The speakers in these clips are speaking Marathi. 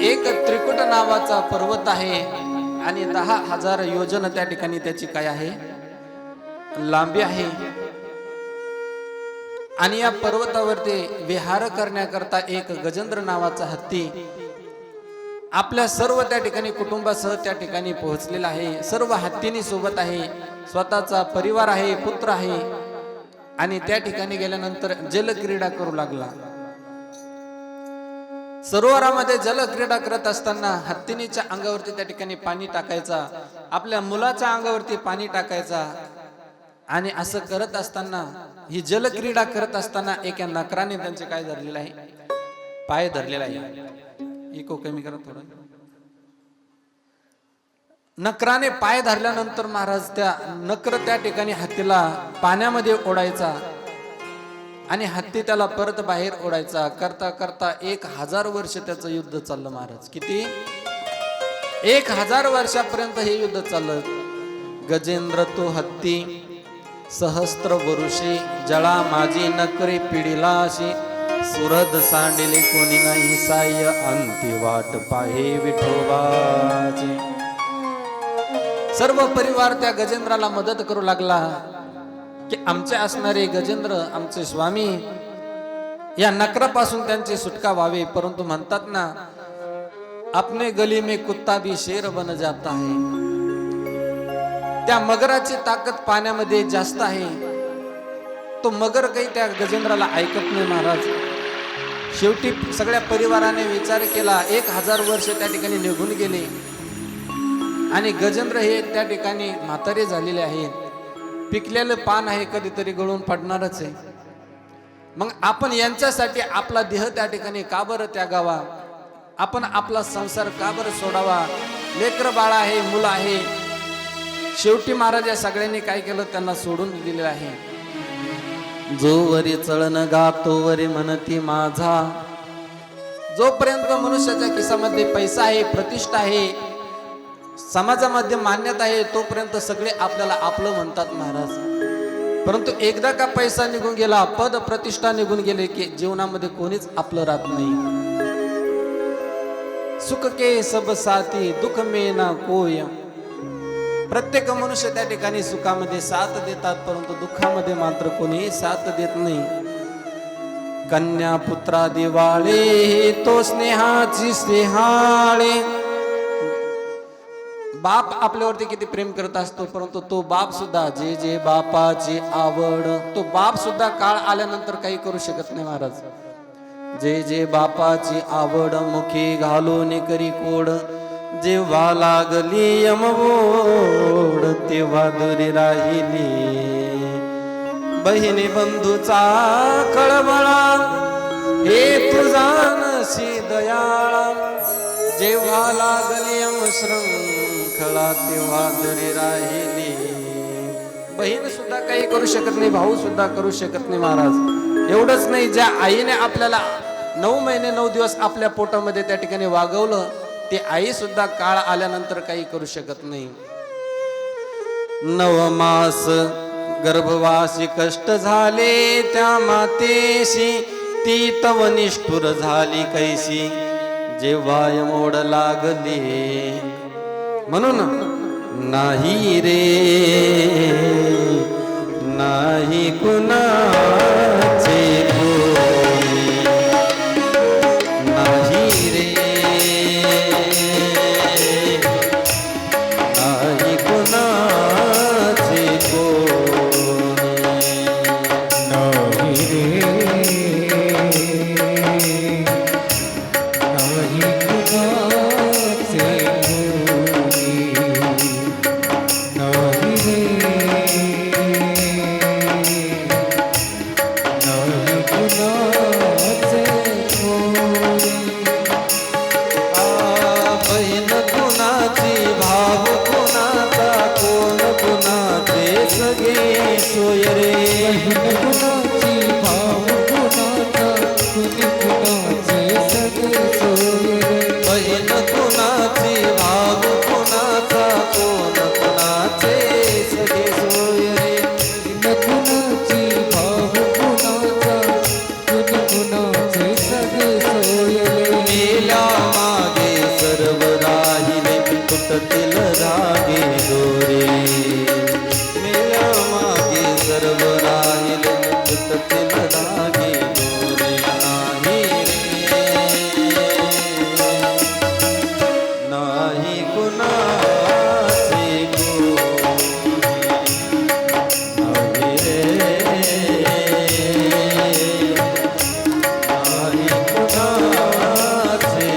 एक त्रिकुट नावाचा पर्वत आहे आणि 10,000 योजन त्या ठिकाणी त्याची काय आहे, लांबी आहे. आणि या पर्वतावरती विहार करण्याकरता एक गजेंद्र नावाचा हत्ती आपल्या सर्व त्या ठिकाणी कुटुंबासह त्या ठिकाणी पोहोचलेला आहे. सर्व हत्तीनी सोबत आहे, स्वतःचा परिवार आहे, पुत्र आहे. आणि त्या ठिकाणी गेल्यानंतर जलक्रीडा करू लागला. सरोवरामध्ये जलक्रीडा करत असताना हत्तीनीच्या अंगावरती त्या ठिकाणी पाणी टाकायचा, आपल्या मुलाच्या अंगावरती पाणी टाकायचा. आणि असं करत असताना, ही जलक्रीडा करत असताना एका नकराने त्यांचे काय धरलेलं आहे, पाय धरलेला आहे. इको कमी करा थोडं. नकराने पाय धरल्यानंतर महाराज त्या नकर त्या ठिकाणी हत्तीला पाण्यामध्ये ओढायचा आणि हत्ती त्याला परत बाहेर ओढायचा. करता करता 1000 वर्ष त्याचं युद्ध चाललं महाराज. किती? 1000 वर्षापर्यंत हे युद्ध चाललं. गजेंद्र तो हत्ती सहस्त्र वरुषे जळा माझी नकरे पिढीला अशी सुरद सांडिले कोणी नाही साय अंती वाट पाहे विठोबाची. सर्व परिवार त्या गजेंद्राला मदत करू लागला की आमचे असणारे गजेंद्र, आमचे स्वामी, या नकरापासून त्यांची सुटका व्हावी. परंतु म्हणतात ना, अपने गली में कुत्ता भी शेर बन जाता है. त्या मगराची ताकद पाण्यामध्ये जास्त आहे. तो मगर काही त्या गजेंद्राला ऐकत नाही महाराज. शेवटी सगळ्या परिवाराने विचार केला. 1000 वर्ष त्या ठिकाणी निघून गेले आणि गजेंद्र हे त्या ठिकाणी म्हातारे झालेले आहेत. पिकलेलं पान आहे, कधीतरी गळून पडणारच आहे. मग आपण यांच्यासाठी आपला देह त्या ठिकाणी का बरं त्यागावा? आपण आपला संसार का बरं सोडावा? लेकर बाळ आहे, मुलं आहे. शेवटी महाराज या सगळ्यांनी काय केलं, त्यांना सोडून दिलेलं आहे. जो वरी चळण गातो वरी म्हणती माझा. जोपर्यंत मनुष्याच्या खिसामध्ये पैसा आहे, प्रतिष्ठा आहे, समाजामध्ये मान्यता आहे, तोपर्यंत सगळे आपल्याला आपलं म्हणतात महाराज. परंतु एकदा का पैसा निघून गेला, पद प्रतिष्ठा निघून गेले की जीवनामध्ये कोणीच आपलं राहत नाही. सुख के सब साथी दुख में ना कोय. प्रत्येक मनुष्य त्या ठिकाणी सुखामध्ये साथ देतात, परंतु दुःखामध्ये मात्र कोणी साथ देत नाही. कन्या पुत्रा दिवाळे तो स्नेहाची स्नेहाळे. बाप आपल्यावरती किती प्रेम करत असतो, परंतु तो बाप सुद्धा जे जे बापाची आवड, तो बाप सुद्धा काळ आल्यानंतर काही करू शकत नाही महाराज. जे जे बापाची आवड मुखी घालून करी कोड. जेव्हा लागली यमवोड तेव्हा दुरी राहिली. बहिणी बंधूचा कळवळा हे तुझा नशी दयाळा. जेव्हा लागली यमश्रंखला तेव्हा दुरी राहिली. बहीण सुद्धा काही करू शकत नाही, भाऊ सुद्धा करू शकत नाही महाराज. एवढंच नाही, ज्या आईने आपल्याला 9 महिने 9 दिवस आपल्या पोटामध्ये त्या ठिकाणी वागवलं, ती आई सुद्धा काळ आल्यानंतर काही करू शकत नाही. 9 मास गर्भवासी कष्ट झाले त्या मातेशी. ती तव निष्ठुर झाली कैसी जेव्हा यमोड लागले. म्हणून नाही रे नाही कुणाचे कोणी. नाही रे नाही कुणाचे कोणी. नाही रे नाही कुणाचे कोणी. नाही रे नाही कुणाचे कोणी. बहीण कुणाची, भाव कुणाचा, कोण कुणाचे सगळे सोय रे. बहीण कुणाची, भाव कुणाचा, कुणी कुणाचे सगळे सोय रे. बहीण कुणाची, भाव कुणाचा, कोण कुणाचे सगळे सोय रे. बहीण कुणाची, भाव कुणाचा, कुणी कुणाचे सगळे सोय रे. मेल्या मागे तुटतील धागे दोरे मेल्या मागे सर्व राहील तुटतील धागे दोरे नाही कुणाचे नाही रे नाही कुणाचे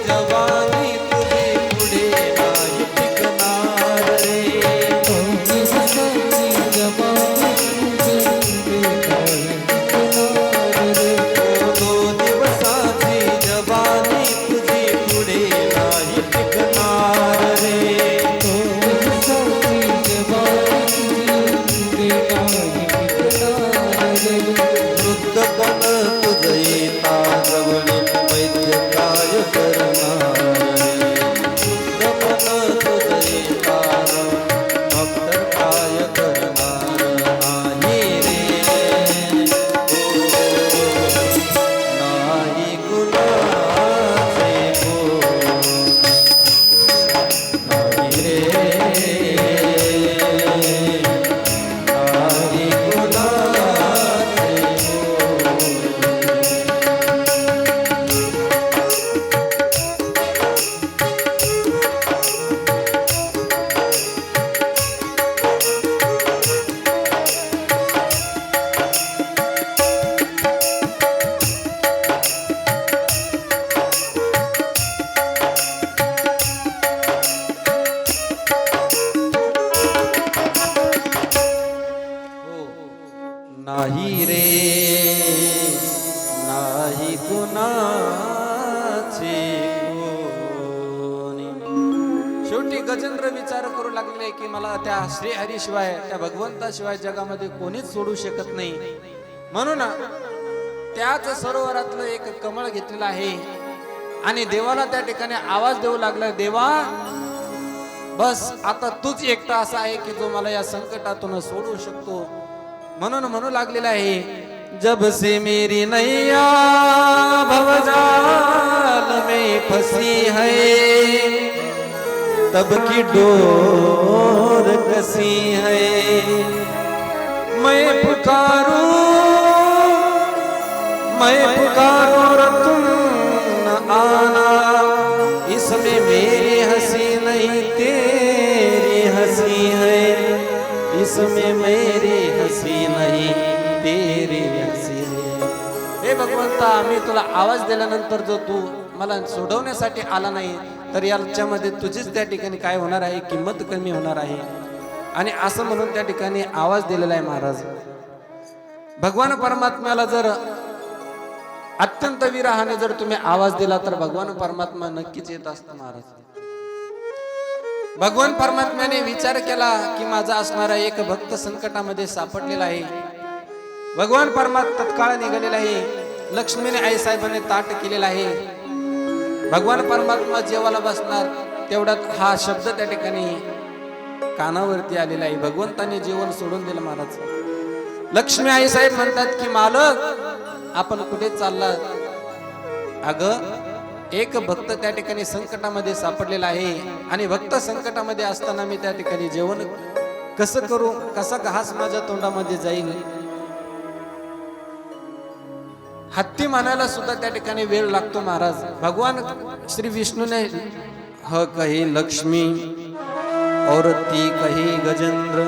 जवानी तुझी पुढे नाही टिकणार रे दिवसाची जवानी तुझे नाही टिकणार रे दो दिवसाची जवानी तुझी पुढे नाही टिकणार रे दिवसाची जवानी तुझे नाही टिकणार रे वृद्धपण तुझ येता जवळी वैद्य काय करणार वृद्धपण तुझ येता डॉक्टर काय करणार नाही रे नाही गुणाचे नाही रे नाही गुणाचे नाही रे नाही कुणाचे कोणी. शेवटी गजेंद्र विचार करू लागले की मला त्या श्रीहरीशिवाय त्या भगवंताशिवाय जगामध्ये कोणीच सोडू शकत नाही. म्हणून त्याच सरोवरातलं एक कमळ घेतलेलं आहे आणि देवाला त्या ठिकाणी आवाज देऊ लागला, देवा बस आता तूच एकटा असा आहे की जो मला या संकटातून सोडू शकतो. म्हणून म्हणू लागलेला आहे, जब से मेरी नैया भवजाल में फंसी है तब की डोर कसी है. मैं पुकारूं और तुम न आना, इसमें मेरी हंसी नहीं तेरी हंसी है. इसमें मेरी हंसी नहीं तेरी हंसी है. हे भगवंता, आम्ही तुला आवाज दिल्यानंतर जो तू मला सोडवण्यासाठी आला नाही तर याच्यामध्ये तुझीच त्या ठिकाणी काय होणार आहे, किंमत कमी होणार आहे. आणि असं म्हणून त्या ठिकाणी आवाज दिलेला आहे महाराज. भगवान परमात्म्याला जर अत्यंत विरहाने जर तुम्ही आवाज दिला तर भगवान परमात्मा नक्कीच येत असतो महाराज. भगवान परमात्म्याने विचार केला की माझा असणारा एक भक्त संकटामध्ये सापडलेला आहे. भगवान परमात्मा तत्काळ निघालेला आहे. लक्ष्मीने आई साहेबांनी ताट केलेला आहे. भगवान परमात्मा जेवायला बसणार तेवढ्यात हा शब्द त्या ठिकाणी कानावरती आलेला आहे. भगवंताने जेवण सोडून दिलं महाराज. लक्ष्मी आई साहेब म्हणतात की मालक आपण कुठे चालला? अगं एक भक्त त्या ठिकाणी संकटामध्ये सापडलेला आहे आणि भक्त संकटामध्ये असताना मी त्या ठिकाणी जेवण कसं करू, कसा घास माझ्या तोंडामध्ये जाईल? हत्ती मानायला सुद्धा त्या ठिकाणी वेळ लागतो महाराज. भगवान श्री विष्णूने ह कही लक्ष्मी और ती कही गजेंद्र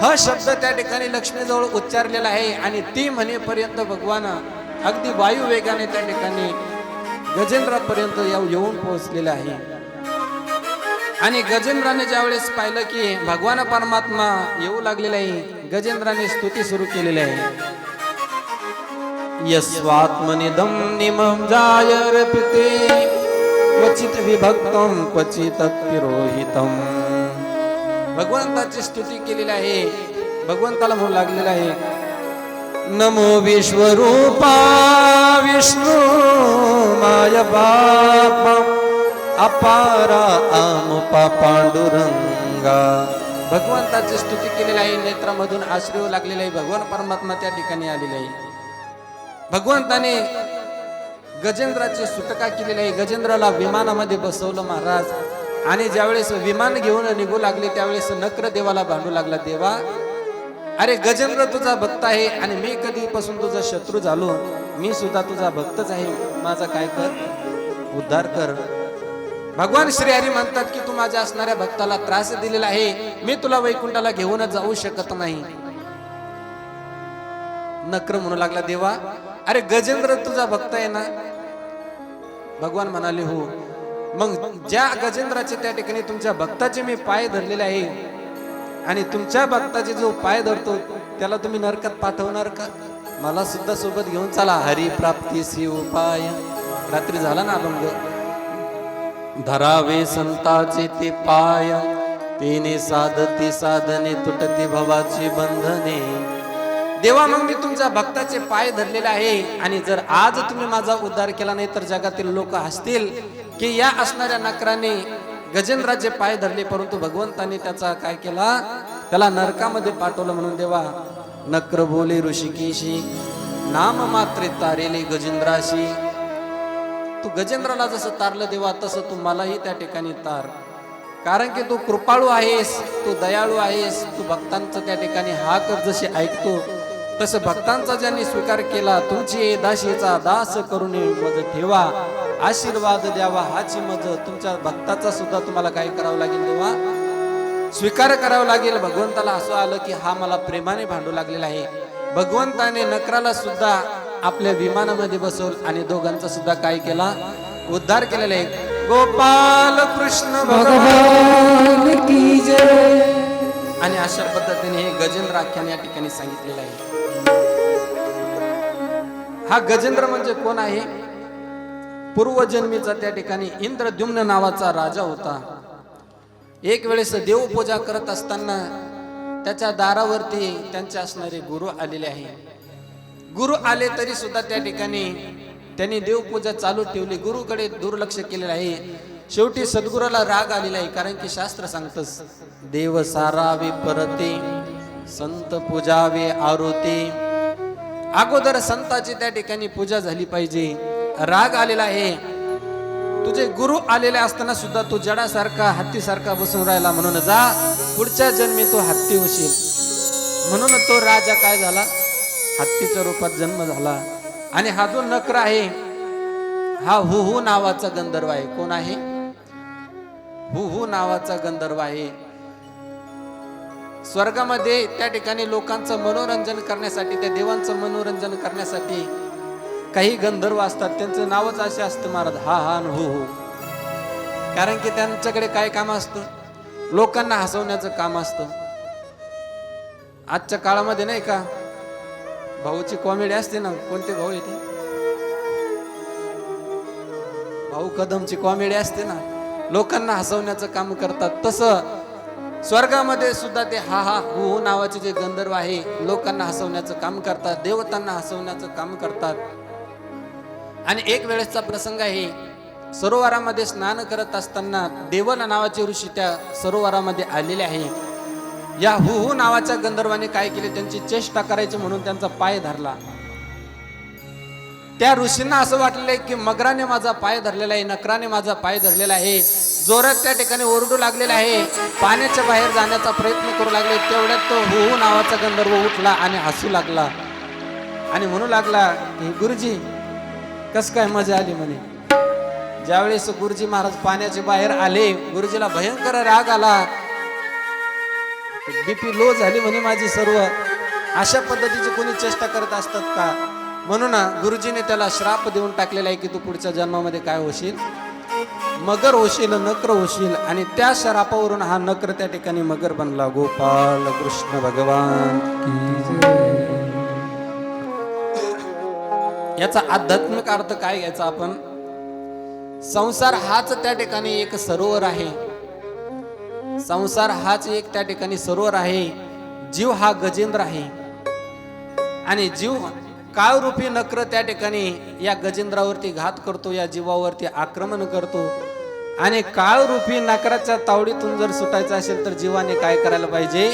हा शब्द त्या ठिकाणी लक्ष्मीजवळ उच्चारलेला आहे आणि ती म्हणेपर्यंत भगवान अगदी वायू वेगाने त्या ठिकाणी गजेंद्रापर्यंत येऊन पोहोचलेला आहे. आणि गजेंद्राने ज्यावेळेस पाहिलं की भगवान परमात्मा येऊ लागलेला आहे, गजेंद्राने स्तुती सुरू केलेली आहे. यस्वात्मनिदं निमं जायर्पिते क्वचित विभक्तं क्वचित तिरोहितं. भगवंताची स्तुती केलेली आहे. भगवंताला म्हणू लागलेला आहे, नमो विश्वरूपा विष्णू माय बापा अपारा आमुपा पांडुरंगा. भगवंताची स्तुती केलेली आहे. नेत्रामधून आश्रय लागलेला आहे. भगवान परमात्मा त्या ठिकाणी आलेले आहे. भगवंताने गजेंद्राची सुटका केलेली आहे. गजेंद्राला विमानामध्ये बसवलं महाराज. आणि ज्यावेळेस विमान घेऊन निघू लागले त्यावेळेस नक्र देवाला भांडू लागला, देवा अरे गजेंद्र तुझा भक्त आहे आणि मी कधीपासून तुझा शत्रू झालो, मी सुद्धा तुझा भक्तच आहे, माझा काय कर, उद्धार कर. भगवान श्रीहरी म्हणतात की तू माझ्या असणाऱ्या भक्ताला त्रास दिलेला आहे, मी तुला वैकुंठाला घेऊन जाऊ शकत नाही. नक्र म्हणू लागला, देवा अरे गजेंद्र तुझा भक्त आहे ना. भगवान म्हणाले हो. मग ज्या गजेंद्राचे त्या ठिकाणी तुमच्या भक्ताचे मी पाय धरलेले आहे आणि तुमच्या भक्ताचे जो पाय धरतो त्याला तुम्ही नरकात पाठवणार का? मला सुद्धा सोबत घेऊन चला. हरी प्राप्तीसी उपाय. रात्री झाला ना अभंग. धरावे संताचे ते पाय, तेने साधती साधने तुटती भवाची बंधने. देवा मग मी तुमच्या भक्ताचे पाय धरलेले आहे आणि जर आज तुम्ही माझा उद्धार केला नाही तर जगातील लोक हसतील की या असणाऱ्या नकराने गजेंद्राचे पाय धरले, परंतु भगवंताने त्याचा काय केला, त्याला नरकामध्ये पाठवलं. म्हणून देवा नक्र बोले ऋषिकेशी, नाम मात्रे तारेले गजेंद्राशी. तू गजेंद्राला जसं तारलं देवा तसं तू मलाही त्या ठिकाणी तार. कारण की तू कृपाळू आहेस, तू दयाळू आहेस. तू भक्तांचा त्या ठिकाणी हाक जसे ऐकतो तसं भक्तांचा ज्यांनी स्वीकार केला, तुमची दासीचा दास करून मज ठेवा, आशीर्वाद द्यावा हाची मज. तुमच्या भक्ताचा सुद्धा तुम्हाला काय करावं लागेल देवा, स्वीकार करावा लागेल. भगवंताला असं आलं की हा मला प्रेमाने भांडू लागलेला आहे. भगवंताने नकराला सुद्धा आपल्या विमानामध्ये बसवलं आणि दोघांचा सुद्धा काय केला, उद्धार केलेला आहे. गोपाल कृष्ण भगवान की जय. आणि अशा पद्धतीने हे गजेंद्र आख्यान या ठिकाणी सांगितलेलं आहे. हा गजेंद्र म्हणजे कोण आहे? पूर्वजन्मीचा त्या ठिकाणी इंद्रद्युम्न नावाचा राजा होता. एक वेळेस देवपूजा करत असताना त्याच्या दारावरती त्यांचे असणारे गुरु आलेले आहे. गुरु आले तरी सुद्धा त्या ठिकाणी त्यांनी देवपूजा चालू ठेवली, गुरुकडे दुर्लक्ष केलेलं आहे. शेवटी सद्गुरूला राग आलेला आहे. कारण की शास्त्र सांगतस, देव सारावे परते संत पूजावे आरोते. अगोदर संताची त्या ठिकाणी पूजा झाली पाहिजे. राग आलेला आहे. तुझे गुरु आलेले असताना सुद्धा तू जडासारखा हत्तीसारखा बसून राहिला, म्हणून जा पुढच्या जन्मी तो हत्ती होशील. म्हणून तो राजा काय झाला, हत्तीच्या रूपात जन्म झाला. आणि हा जो नक्र आहे हा हुहू नावाचा गंधर्व आहे. कोण आहे? हुहू नावाचा गंधर्व आहे. स्वर्गामध्ये त्या ठिकाणी लोकांचं मनोरंजन करण्यासाठी, त्या देवांचं मनोरंजन करण्यासाठी काही गंधर्व असतात. त्यांचं नावच असे असतं महाराज, हा हा हो हो. कारण की त्यांच्याकडे काय काम असतं, लोकांना हसवण्याचं काम असतं. आजच्या काळामध्ये नाही का भाऊची कॉमेडी असते ना. कोणते भाऊ येते? भाऊ कदमची कॉमेडी असते ना. लोकांना हसवण्याचं काम करतात. तसं स्वर्गामध्ये सुद्धा ते हा हा हो नावाचे जे गंधर्व आहे लोकांना हसवण्याचं काम करतात, देवतांना हसवण्याचं काम करतात. आणि एक वेळेसचा प्रसंग आहे, सरोवरामध्ये स्नान करत असताना देवल नावाचे ऋषी त्या सरोवरामध्ये आलेले आहे. या हुहू नावाच्या गंधर्वाने काय केले, त्यांची चेष्टा करायची म्हणून त्यांचा पाय धरला. त्या ऋषींना असं वाटलंय की मगराने माझा पाय धरलेला आहे, नकराने माझा पाय धरलेला आहे. जोरात त्या ठिकाणी ओरडू लागलेला आहे, पाण्याच्या बाहेर जाण्याचा प्रयत्न करू लागले. तेवढ्यात तो हुहू नावाचा गंधर्व उठला आणि हसू लागला आणि म्हणू लागला की गुरुजी कस काय मजा आली म्हणे. ज्यावेळेस गुरुजी महाराज पाण्याच्या बाहेर आले, गुरुजीला भयंकर राग आला, बीपी लो झाली म्हणे माझी सर्व. अशा पद्धतीची कोणी चेष्टा करत असतात का? म्हणून गुरुजीने त्याला श्राप देऊन टाकलेला आहे की तू पुढच्या जन्मामध्ये काय होशील, मगर होशील, नक्र होशील. आणि त्या श्रापावरून हा नक्र त्या ठिकाणी मगर बनला. गोपाल कृष्ण भगवान की जय. याचा आध्यात्मिक अर्थ काय घ्यायचा आपण? संसार हाच त्या ठिकाणी एक सरोवर आहे. संसार हाच एक त्या ठिकाणी सरोवर आहे. जीव हा गजेंद्र आहे आणि जीव काळरूपी नक्र त्या ठिकाणी या गजेंद्रावरती घात करतो, या जीवावरती आक्रमण करतो. आणि काळरूपी नकराच्या तावडीतून जर सुटायचं असेल तर जीवाने काय करायला पाहिजे?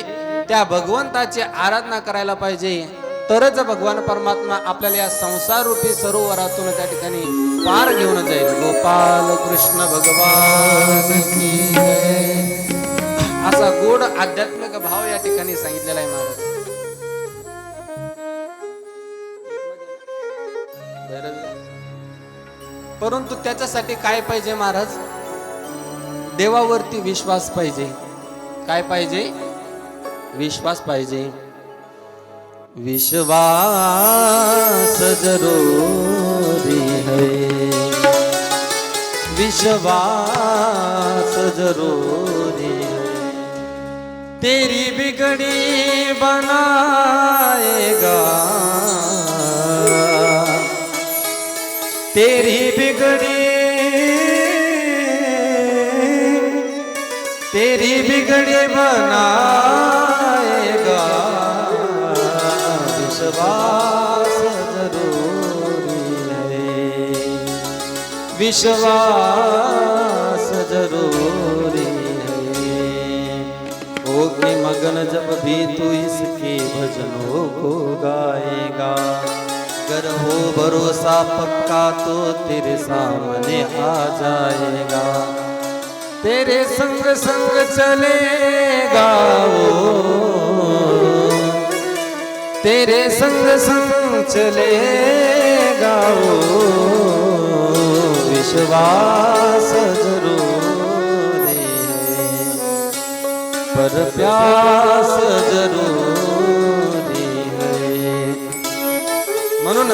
त्या भगवंताची आराधना करायला पाहिजे. तरच भगवान परमात्मा आपल्याला या संसार रूपी सरोवरातून त्या ठिकाणी पार घेऊन जाईल. गोपाल कृष्ण भगवान की जय. असा गोड आध्यात्मिक भाव या ठिकाणी सांगितलेला आहे महाराज. परंतु त्याच्यासाठी काय पाहिजे महाराज? देवावरती विश्वास पाहिजे. काय पाहिजे? विश्वास पाहिजे. विश्वास जरूरी है, विश्वास जरूरी है. तेरी बिगड़ी बनाएगा, तेरी बिगड़ी, तेरी बिगड़ी बनाएगा. विश्वास जरूरी है, विश्वास जरूरी है. हो के मगन जब भी तू इसके भजनों को गाएगा. अगर हो भरोसा पक्का तो तेरे सामने आ जाएगा. तेरे संग संग चलेगा वो, तेरे संग संग चलेगा वो. विश्वास जरूरी है, पर प्यास जरूरी है. म्हणून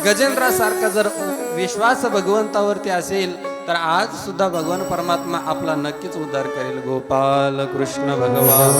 गजेंद्रासारखा जर विश्वास भगवंतावरती असेल तर आज सुद्धा भगवान परमात्मा आपला नक्कीच उद्धार करेल. गोपाल कृष्ण भगवान.